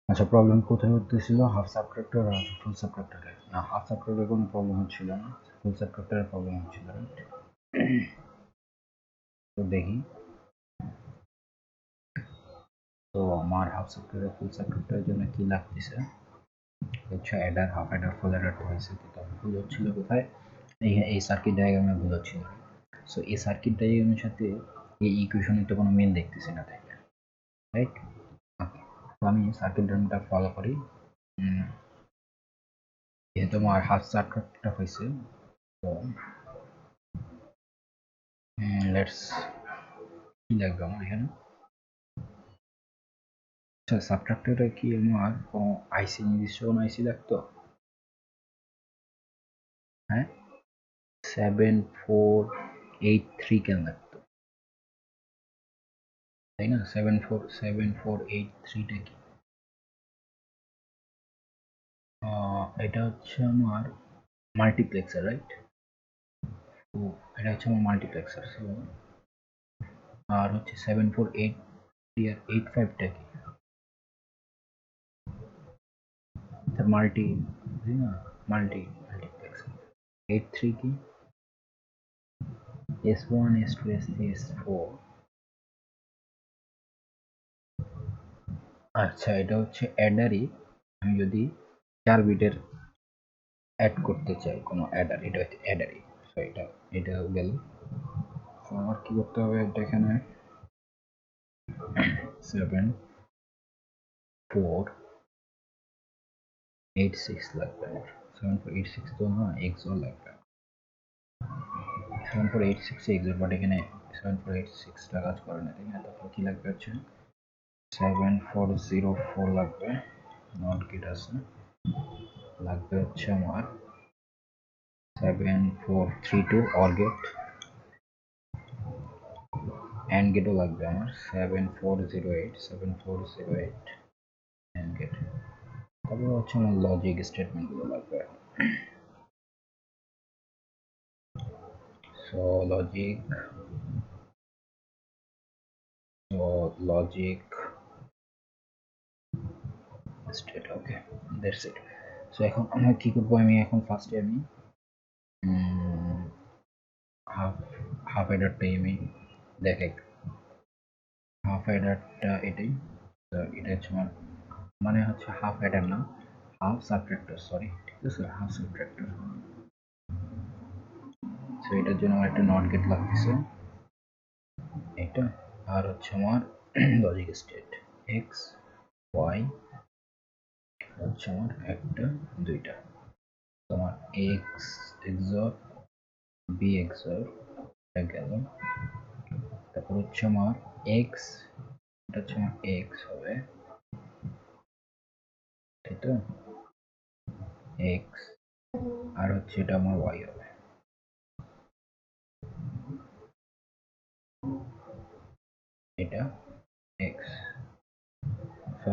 আচ্ছা, প্রবলেম কোথায় হতেছিল? Half subtractor আর ফুল সাবট্রাক্টরে। না, হাফ সাবট্রাক্টরে কোনো প্রবলেম হচ্ছিল না, ফুল সাবট্রাক্টরে প্রবলেম হচ্ছিল, রাইট? তো দেখি, তো আমার হাফ সাবট্রাক্টর ফুল সাবট্রাক্টরের জন্য কি লাগতেছে হচ্ছে অ্যাডার, হাফ অ্যাডার, ফুল অ্যাডার তো হয়েছে, তো ভুল হচ্ছিল কোথায়? এই সার্কিট ডায়াগ্রামে ভুল হচ্ছিল। সো এই সার্কিট ডায়াগ্রামের সাথে এই ইকুয়েশনের তো কোনো মিল দেখতেছি না, তাই না? রাইট? ওকে, তো আমি সার্কিট ডায়াগ্রামটা ফলো করি। যেহেতু আমার হাফ সাবট্রাক্টরটা হয়েছে, তো লেটস কি লাগবে আমার এখানে? আচ্ছা, সাবট্রাক্টরে কি আমার কোনো আইসি, নির্দিষ্ট কোনো আইসি লাগতো? হ্যাঁ, 7483 কেন লাগতো, তাই না? 7478 কি? এটা হচ্ছে আমার মাল্টিপ্লেক্সার, রাইট? তো এটা হচ্ছে আমার মাল্টিপ্লেক্সার। সো আর হচ্ছে 748 আর 85টা কি? মাল্টি, তাই না? মাল্টিপ্লেক্সার। 83 কি? S1 S2 S3 S4। আচ্ছা, এটা হচ্ছে অ্যাডারই। আমি যদি 4 বিটের অ্যাড করতে চাই কোনো অ্যাডার, এটা হচ্ছে অ্যাডারই। সো এটা গেল। তো আমার কি করতে হবে? এটা এখানে 7486 লাগবে আমার। 7486 তো না, এক্সও লাগবে। 7486 এক্সও, বাট এখানে 7486টা কাজ করে না, তাই না? তারপর কি লাগবে হচ্ছে 7404 লাগবে, নট গেট আছে। লাগবে হচ্ছে আমার 7432 অর গেট, অ্যান্ড গেটও লাগবে আমার 7408 অ্যান্ড গেট। তারপর হচ্ছে আমার লজিক স্টেটমেন্টগুলো লাগবে। So logic state, okay, that's it. So এখন আমরা কি করবো? আমি এখন ফার্স্টে আমি হাফ হাফ অ্যাডারটাই আমি দেখাই। হাফ অ্যাডারটা এটাই। তো এটা হচ্ছে আমার, মানে হচ্ছে হাফ অ্যাডার না, হাফ সাবট্রাক্টর, সরি, ঠিক আছে, হাফ সাবট্রাক্টর। সো এটার জন্য আমার একটা নট গেট লাগতেছে, এটা। আর হচ্ছে আমার লজিক স্টেট এক্স ওয়াই হচ্ছে আমার একটা, দুইটা। তোমার এক্স এক্সর বি এক্সর, এটা গেল। তারপর হচ্ছে আমার এক্স, এটা হচ্ছে আমার এক্স হবে, তাই তো? এক্স, আর হচ্ছে এটা আমার ওয়াই হবে, এটা এক্স।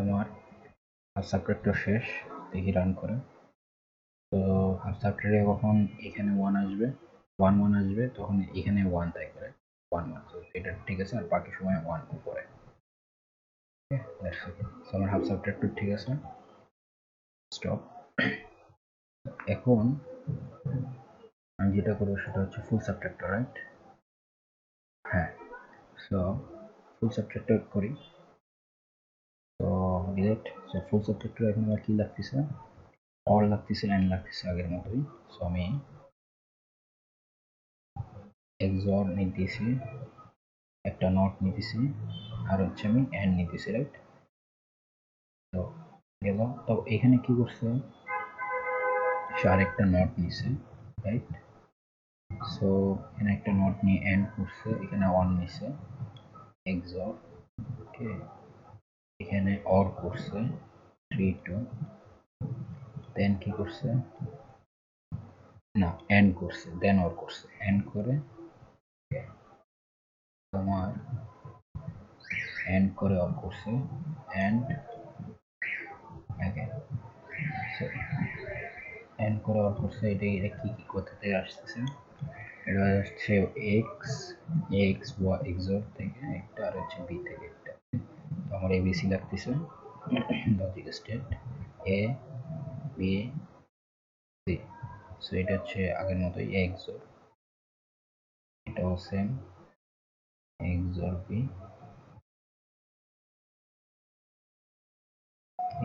আমার হাফ সাবট্রাক্টর শেষ, দেখি রান করে। তো হাফ সাবট্রাক্টরে কখন এখানে ওয়ান আসবে, ওয়ান ওয়ান আসবে, তখন এখানে ওয়ান থাকবে, ওয়ান ওয়ান। এটা ঠিক আছে, আর বাকি সময় ওয়ান উপরে। আমার হাফ সাবট্রাক্টর ঠিক আছে, স্টপ। এখন আমি যেটা করবো সেটা হচ্ছে ফুল সাবট্রাক্টর, রাইট? হ্যাঁ, সো ফুল সাবট্রাক্টর করি। তো ডিলেট। সো ফুল সাবট্রাক্টর এখন আমার কি লাগতেছে? অর লাগতেছে, অ্যান্ড লাগতেছে আগের মতোই। সো আমি এক্সর নিতেছি, একটা নট নিতেছি, আর হচ্ছে আমি অ্যান্ড নিতেছি, রাইট? তো গেল। তো এখানে কি করছে? সে আরেকটা নট নিছে, রাইট? সো এখানে একটা নট নিয়ে অ্যান্ড করছে, এখানে অন নিছে এক্সর, ওকে। এখানে অর করছে 3 2, দেন কি করছে? না, এন্ড করছে, দেন অর করছে, এন্ড করে তোমার এন্ড করে অর করছে, এন্ড অ্যাগেন। এন্ড করে অর করছে। এটা কি কি কোথা থেকে আসতেছে? এটা হচ্ছে এক্স, এক্স ওয়াই এক্সর থেকে একটা, আর হচ্ছে বি থেকে একটা। আমার এবিসি লাগতেছে। Logic state A B C. So এটা হচ্ছে আগের মতোই এ এক্সর, এটাও সেম এক্সর বি।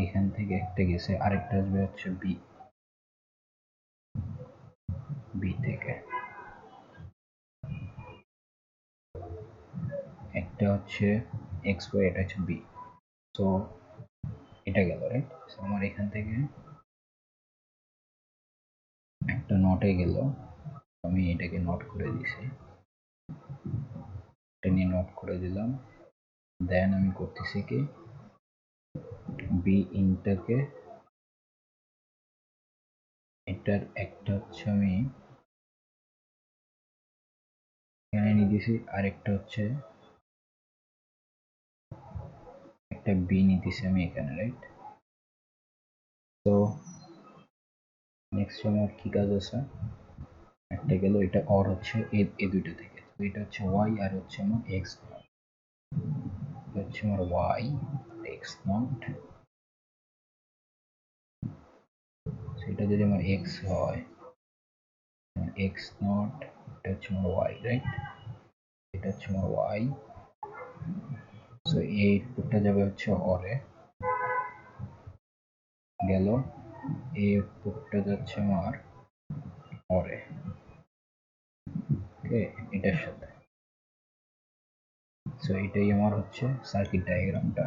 এখান থেকে একটা গেছে, আরেকটা আসবে হচ্ছে বি, বি থেকে একটা হচ্ছে এক্স ওয়াই, এটা হচ্ছে বি। সো এটা গেল রাইট। সো আমার এখান থেকে একটা নটে গেল, আমি এটাকে নট করে দিছি, এটা নিয়ে নট করে দিলাম। দেন আমি করতেছি কি বি ইনটাকে, এটার একটা হচ্ছে আমি এখানে নিয়ে দিছি, আরেকটা হচ্ছে একটা বি নিতেছি আমি এখানে রাইট। তো নেক্সট আমার কি কাজ আছে, একটা গেল, এটা অর হচ্ছে এই দুইটা থেকে, এটা হচ্ছে ওয়াই আর হচ্ছে আমার এক্স, হচ্ছে আমার ওয়াই এক্স নট, সেটা যদি আমার এক্স হয়, এক্স নট, এটা হচ্ছে আমার ওয়াই রাইট, এটা হচ্ছে আমার ওয়াই। সো এই ইনপুটটা যাবে হচ্ছে অরে গেল, এই ইনপুটটা যাচ্ছে আমার অরে, ওকে এটার সাথে। সো এটাই আমার হচ্ছে সার্কিট ডায়াগ্রামটা,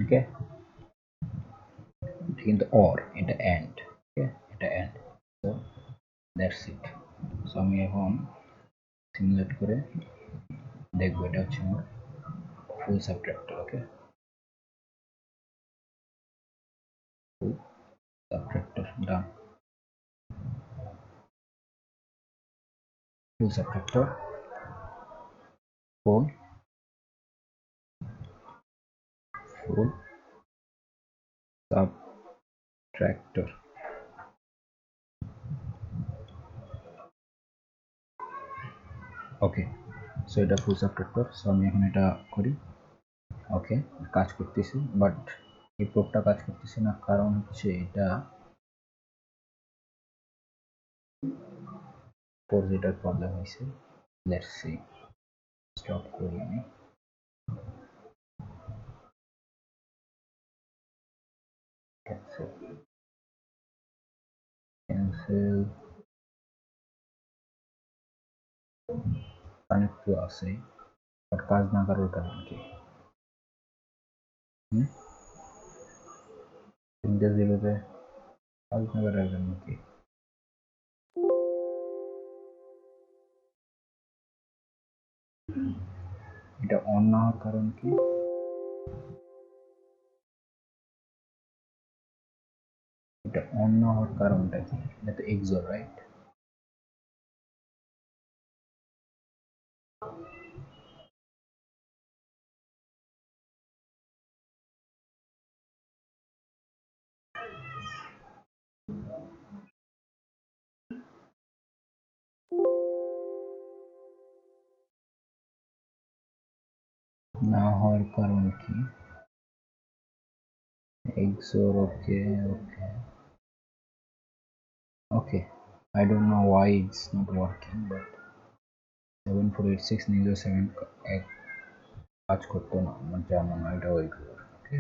ওকে। কিন্তু অর, এটা এন্ড, ওকে এটা end. So that's it. So আমি এখন সিমুলেট করে দেখবো, এটা হচ্ছে আমার full subtractor, okay full subtractor done. Full subtractor, full full subtractor, okay. So এটা ফুল সাবট্রাক্টর। সো আমি এখন এটা করি, ওকে কাজ করতেছি, বাট এই প্রোবটা কাজ করতেছে না, কারণ হচ্ছে এটা যেটার প্রবলেম হয়েছে। লেটস সি, স্টপ করি আমি, ক্যান্সেল ক্যান্সেল, কানেক্ট তো আছে বাট কাজ না করার কারণ কি, তিনটে জিরোতে কাজ না করার জন্য কি, এটা অন না হওয়ার কারণ কি, এটা অন না হওয়ার কারণটা কি, এটা তো এক্সর রাইট। না হওয়ার কারণ কি, XOR, okay okay okay. I don't know why it's not working, but 7486 কাজ করতো না, আমার জানা না এটা ওই, ওকে।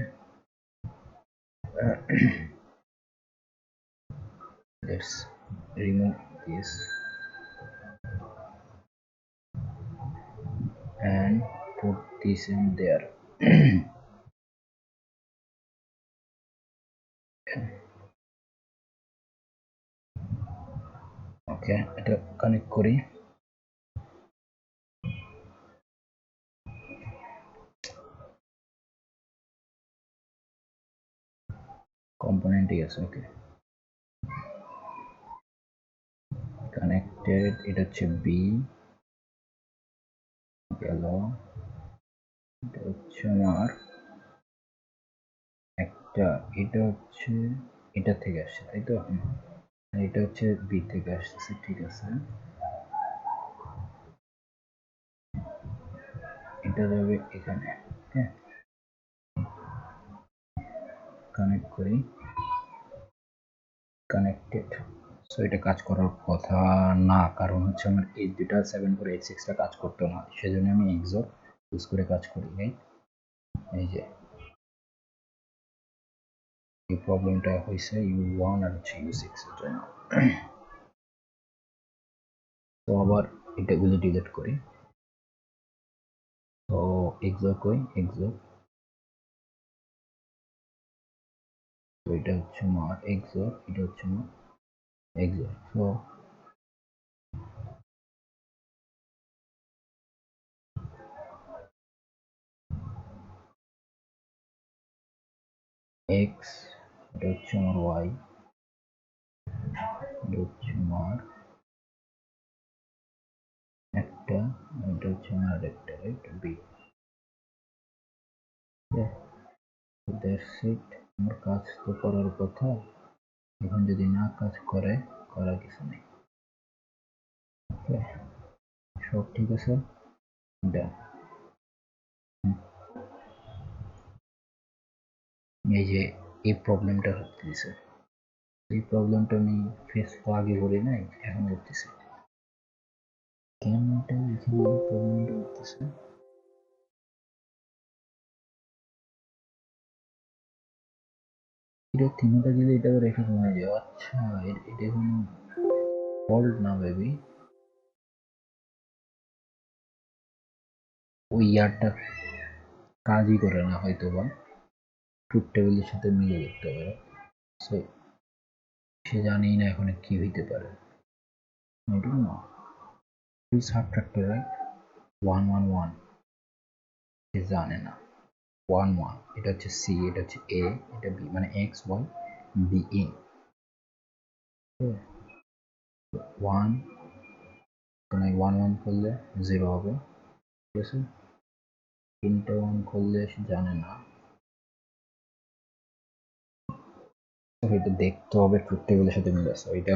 Let's remove this and put this in there. ওকে এটা কানেক্ট করি, কম্পোনেন্টই আছে, ওকে কানেক্টেড। এটা হচ্ছে বি গেল, এটা হচ্ছে আমার একটা, এটা হচ্ছে এটা থেকে আসছে তাই তো, এটা হচ্ছে বি থেকে আসছে, ঠিক আছে। এটা যাবে এখানে, হ্যাঁ কানেক্ট করি, কানেক্টেড। সো এটা কাজ করার কথা না, কারণ হচ্ছে আমার এই দুটা 748 কাজ করতো না, সেজন্য আমি এক্সর ইউজ করে কাজ করি। এই যে এই প্রবলেমটা হয়েছে U1 আর হচ্ছে U6 এর জন্য। তো আবার এটাগুলো ডিলিট করি। তো এক্সর কই, এক্সর, তো এটা হচ্ছে আমার এক্সর, এটা হচ্ছে আমার এক্সর। সো এক্স, এটা হচ্ছে আমার ওয়াই, এটা হচ্ছে আমার একটা, এটা হচ্ছে আমার আরেকটা, রাইট, বি। That's it. আমার কাজ তো করার কথা, এখন যদি না কাজ করে, করার কিছু নেই। সব ঠিক আছে, ডান। এই যে এই প্রবলেমটা হচ্ছে, এই প্রবলেমটা আমি ফেস তো আগে করি নাই, এখন করতেছি। কেন এটা এখানে এই প্রবলেমটা হচ্ছে? এটা তিনটা দিলে এটা রেখে কমে যাবে। আচ্ছা, এটা কোনো ফল্ট না বেবি, ওই ইয়ারটা কাজই করে না হয়তো, বা ট্রুথ টেবিলের সাথে মিলে দেখতে পারে। সো সে জানেই না এখন কি হইতে পারে। I don't know. Full subtractor, right? 111 সে জানে না। 11 এটা হচ্ছে সি, এটা হচ্ছে এ, এটা বি, মানে এক্স ওয়াই বি ইন 1, মানে 11 করলে 0 হবে, ঠিক আছে। 3টা 1 করলে সে জানে না, এটা দেখতে হবে ট্রুথ টেবিলের সাথে মিলে আছে, এটা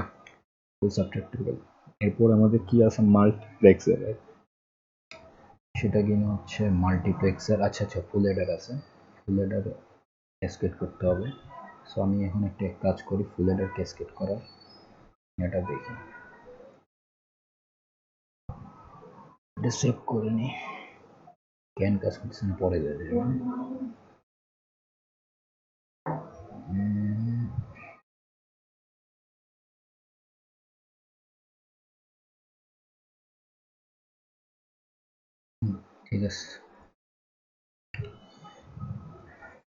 ফুল সাবট্রাক্টেবল। এরপর আমাদের কি আছে, মাল্টিপ্লেক্সার, সেটা কিনা হচ্ছে মাল্টিপ্লেক্সার। আচ্ছা আচ্ছা, ফুল অ্যাডার আছে, ফুল অ্যাডার ক্যাসকেড করতে হবে। সো আমি এখন একটা কাজ করি, ফুল অ্যাডার ক্যাসকেড করার, এটা দেখি, এটা সেভ করে নি, ক্যান কাজ করতেছে না, পরে দেবে। ঠিক আছে,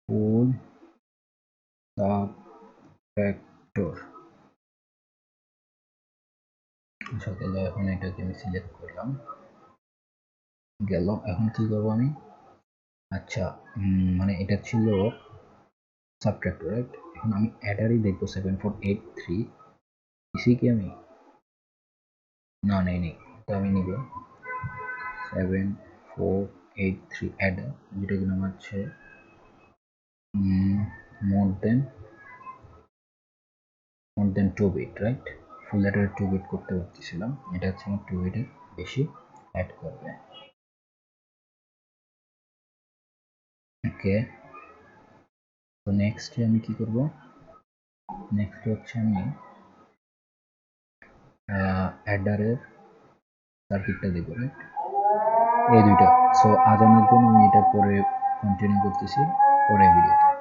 ফুল সাবট্রাক্টর। আচ্ছা তাহলে এখন এটাকে আমি সিলেক্ট করলাম, গেল। এখন কি করবো আমি, আচ্ছা মানে এটা ছিল সাবট্রাক্টর, রাইট। এখন আমি অ্যাডারই দেখবো 7483, ইসি কি আমি না নেই নেই, তো আমি নিব 7483 অ্যাডার, যেটা কিনা আমার হচ্ছে more than 2 bit, right. Full adder 2 bit করতে পারতেছিলাম, এটা হচ্ছে আমার 2 বিটের বেশি অ্যাড করবে। ওকে, তো নেক্সটে আমি কি করব, নেক্সট হচ্ছে আমি অ্যাডারের সার্কিটটা দেখব, রাইট, এই দুইটা। সো আজানের জন্য আমি এটা পরে কন্টিনিউ করতেছি পরে ভিডিওতে।